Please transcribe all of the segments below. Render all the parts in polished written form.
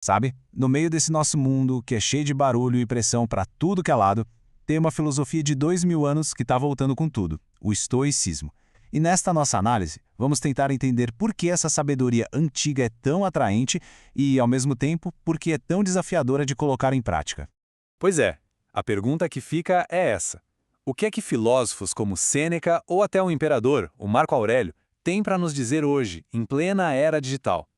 Sabe? No meio desse nosso mundo, que é cheio de barulho e pressão para tudo que é lado, tem uma filosofia de 2000 anos que está voltando com tudo, o estoicismo. E nesta nossa análise, vamos tentar entender por que essa sabedoria antiga é tão atraente e, ao mesmo tempo, por que é tão desafiadora de colocar em prática. Pois é, a pergunta que fica é essa. O que é que filósofos como Sêneca ou até o imperador, o Marco Aurélio, têm para nos dizer hoje, em plena era digital?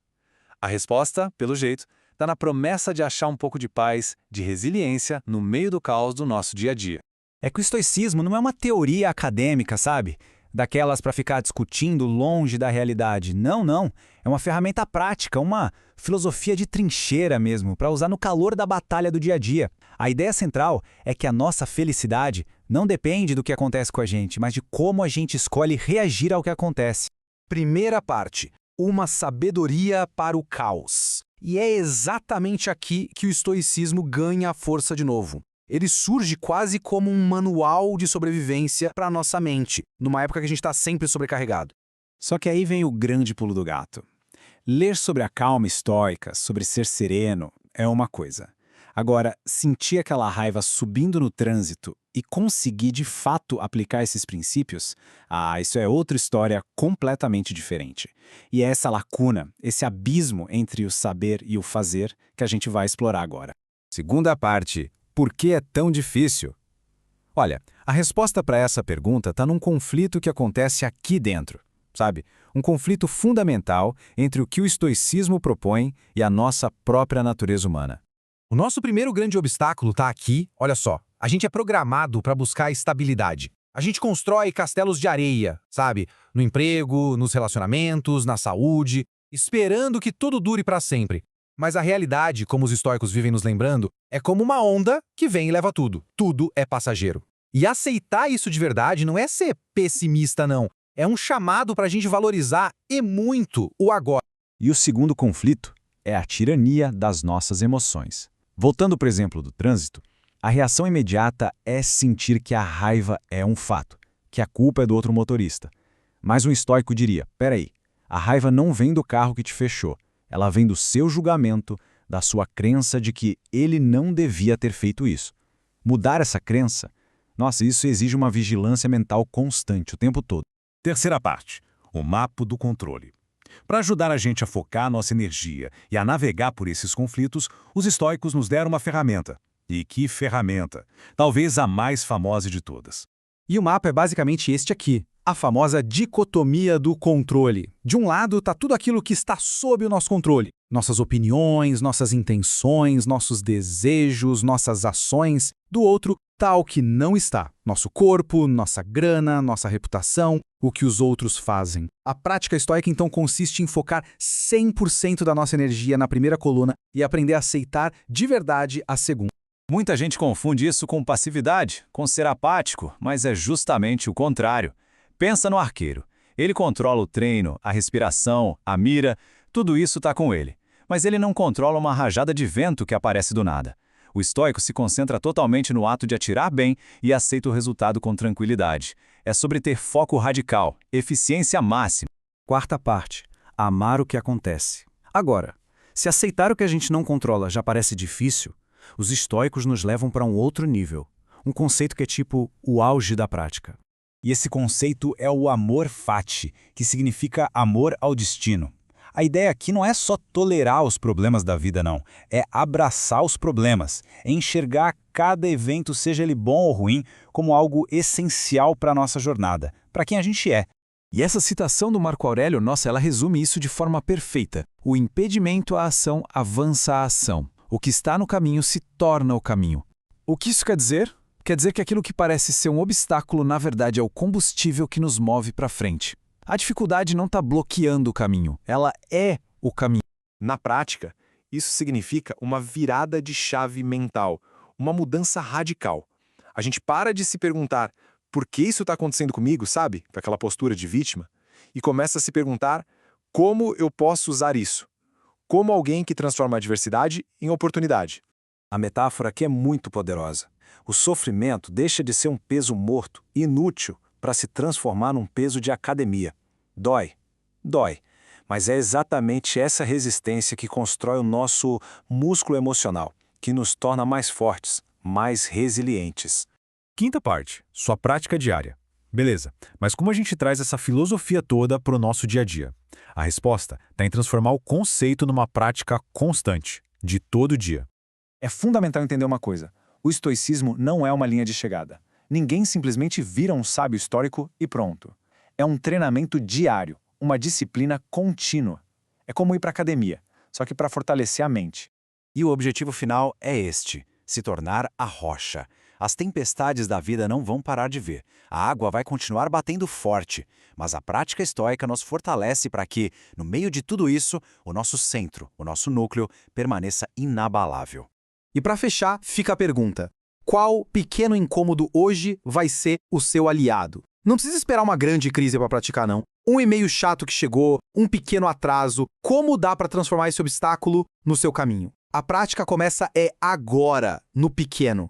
A resposta, pelo jeito, está na promessa de achar um pouco de paz, de resiliência no meio do caos do nosso dia a dia. É que o estoicismo não é uma teoria acadêmica, sabe? Daquelas para ficar discutindo longe da realidade. Não, não. É uma ferramenta prática, uma filosofia de trincheira mesmo, para usar no calor da batalha do dia a dia. A ideia central é que a nossa felicidade não depende do que acontece com a gente, mas de como a gente escolhe reagir ao que acontece. Primeira parte, uma sabedoria para o caos. E é exatamente aqui que o estoicismo ganha a força de novo. Ele surge quase como um manual de sobrevivência para a nossa mente, numa época que a gente está sempre sobrecarregado. Só que aí vem o grande pulo do gato. Ler sobre a calma estoica, sobre ser sereno, é uma coisa. Agora, sentir aquela raiva subindo no trânsito e conseguir de fato aplicar esses princípios, isso é outra história completamente diferente. E é essa lacuna, esse abismo entre o saber e o fazer que a gente vai explorar agora. Segunda parte. Por que é tão difícil? Olha, a resposta para essa pergunta está num conflito que acontece aqui dentro, sabe? Um conflito fundamental entre o que o estoicismo propõe e a nossa própria natureza humana. O nosso primeiro grande obstáculo está aqui, olha só. A gente é programado para buscar estabilidade. A gente constrói castelos de areia, sabe? No emprego, nos relacionamentos, na saúde, esperando que tudo dure para sempre. Mas a realidade, como os estoicos vivem nos lembrando, é como uma onda que vem e leva tudo. Tudo é passageiro. E aceitar isso de verdade não é ser pessimista, não. É um chamado para a gente valorizar e muito o agora. E o segundo conflito é a tirania das nossas emoções. Voltando para o exemplo do trânsito, a reação imediata é sentir que a raiva é um fato, que a culpa é do outro motorista. Mas um estoico diria, peraí, a raiva não vem do carro que te fechou. Ela vem do seu julgamento, da sua crença de que ele não devia ter feito isso. Mudar essa crença, isso exige uma vigilância mental constante o tempo todo. Terceira parte, o mapa do controle. Para ajudar a gente a focar nossa energia e a navegar por esses conflitos, os estoicos nos deram uma ferramenta. E que ferramenta! Talvez a mais famosa de todas. E o mapa é basicamente este aqui. A famosa dicotomia do controle. De um lado está tudo aquilo que está sob o nosso controle. Nossas opiniões, nossas intenções, nossos desejos, nossas ações. Do outro está o que não está. Nosso corpo, nossa grana, nossa reputação, o que os outros fazem. A prática estoica então consiste em focar 100% da nossa energia na primeira coluna e aprender a aceitar de verdade a segunda. Muita gente confunde isso com passividade, com ser apático, mas é justamente o contrário. Pensa no arqueiro. Ele controla o treino, a respiração, a mira, tudo isso está com ele. Mas ele não controla uma rajada de vento que aparece do nada. O estoico se concentra totalmente no ato de atirar bem e aceita o resultado com tranquilidade. É sobre ter foco radical, eficiência máxima. Quarta parte, amar o que acontece. Agora, se aceitar o que a gente não controla já parece difícil, os estoicos nos levam para um outro nível. Um conceito que é tipo o auge da prática. E esse conceito é o amor fati, que significa amor ao destino. A ideia aqui não é só tolerar os problemas da vida, não. É abraçar os problemas, é enxergar cada evento, seja ele bom ou ruim, como algo essencial para a nossa jornada, para quem a gente é. E essa citação do Marco Aurélio, ela resume isso de forma perfeita. O impedimento à ação avança a ação. O que está no caminho se torna o caminho. O que isso quer dizer? Quer dizer que aquilo que parece ser um obstáculo, na verdade, é o combustível que nos move para frente. A dificuldade não está bloqueando o caminho, ela é o caminho. Na prática, isso significa uma virada de chave mental, uma mudança radical. A gente para de se perguntar por que isso está acontecendo comigo, sabe? Com aquela postura de vítima. E começa a se perguntar como eu posso usar isso. Como alguém que transforma a adversidade em oportunidade. A metáfora aqui é muito poderosa. O sofrimento deixa de ser um peso morto, inútil, para se transformar num peso de academia. Dói, Mas é exatamente essa resistência que constrói o nosso músculo emocional, que nos torna mais fortes, mais resilientes. Quinta parte, sua prática diária. Beleza, mas como a gente traz essa filosofia toda para o nosso dia a dia? A resposta está em transformar o conceito numa prática constante, de todo dia. É fundamental entender uma coisa. O estoicismo não é uma linha de chegada. Ninguém simplesmente vira um sábio histórico e pronto. É um treinamento diário, uma disciplina contínua. É como ir para a academia, só que para fortalecer a mente. E o objetivo final é este: se tornar a rocha. As tempestades da vida não vão parar de vir. A água vai continuar batendo forte, mas a prática estoica nos fortalece para que, no meio de tudo isso, o nosso centro, o nosso núcleo, permaneça inabalável. E para fechar, fica a pergunta: qual pequeno incômodo hoje vai ser o seu aliado? Não precisa esperar uma grande crise para praticar, não. Um e-mail chato que chegou, um pequeno atraso. Como dá para transformar esse obstáculo no seu caminho? A prática começa agora, no pequeno.